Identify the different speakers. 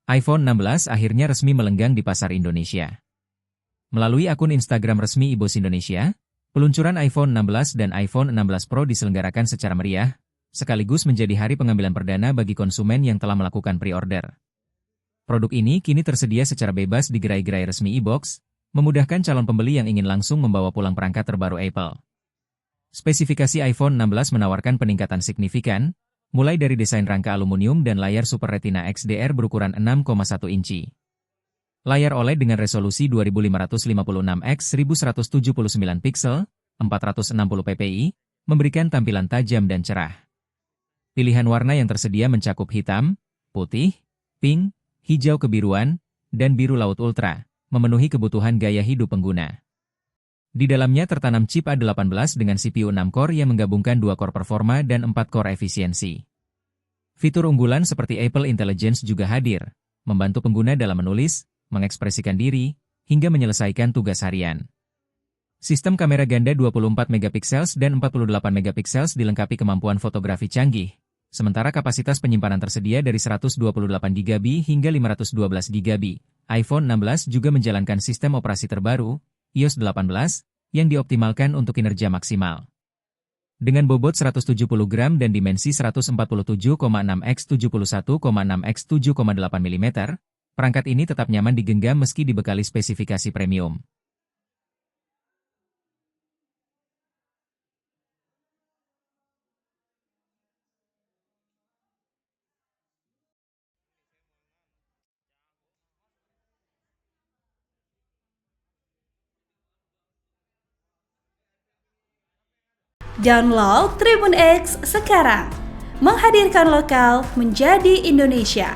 Speaker 1: iPhone 16 akhirnya resmi melenggang di pasar Indonesia. Melalui akun Instagram resmi iBoss Indonesia, peluncuran iPhone 16 dan iPhone 16 Pro diselenggarakan secara meriah, sekaligus menjadi hari pengambilan perdana bagi konsumen yang telah melakukan pre-order. Produk ini kini tersedia secara bebas di gerai-gerai resmi iBox, memudahkan calon pembeli yang ingin langsung membawa pulang perangkat terbaru Apple. Spesifikasi iPhone 16 menawarkan peningkatan signifikan, mulai dari desain rangka aluminium dan layar Super Retina XDR berukuran 6,1 inci. Layar OLED dengan resolusi 2556x1179 piksel, 460 ppi, memberikan tampilan tajam dan cerah. Pilihan warna yang tersedia mencakup hitam, putih, pink, hijau kebiruan, dan biru laut ultra, memenuhi kebutuhan gaya hidup pengguna. Di dalamnya tertanam chip A18 dengan CPU 6 core yang menggabungkan 2 core performa dan 4 core efisiensi. Fitur unggulan seperti Apple Intelligence juga hadir, membantu pengguna dalam menulis, mengekspresikan diri, hingga menyelesaikan tugas harian. Sistem kamera ganda 24 megapiksel dan 48 megapiksel dilengkapi kemampuan fotografi canggih, sementara kapasitas penyimpanan tersedia dari 128 GB hingga 512 GB. iPhone 16 juga menjalankan sistem operasi terbaru, iOS 18, yang dioptimalkan untuk kinerja maksimal. Dengan bobot 170 gram dan dimensi 147,6 x 71,6 x 7,8 mm, perangkat ini tetap nyaman digenggam meski dibekali spesifikasi premium.
Speaker 2: Download Tribun X sekarang, menghadirkan lokal menjadi Indonesia.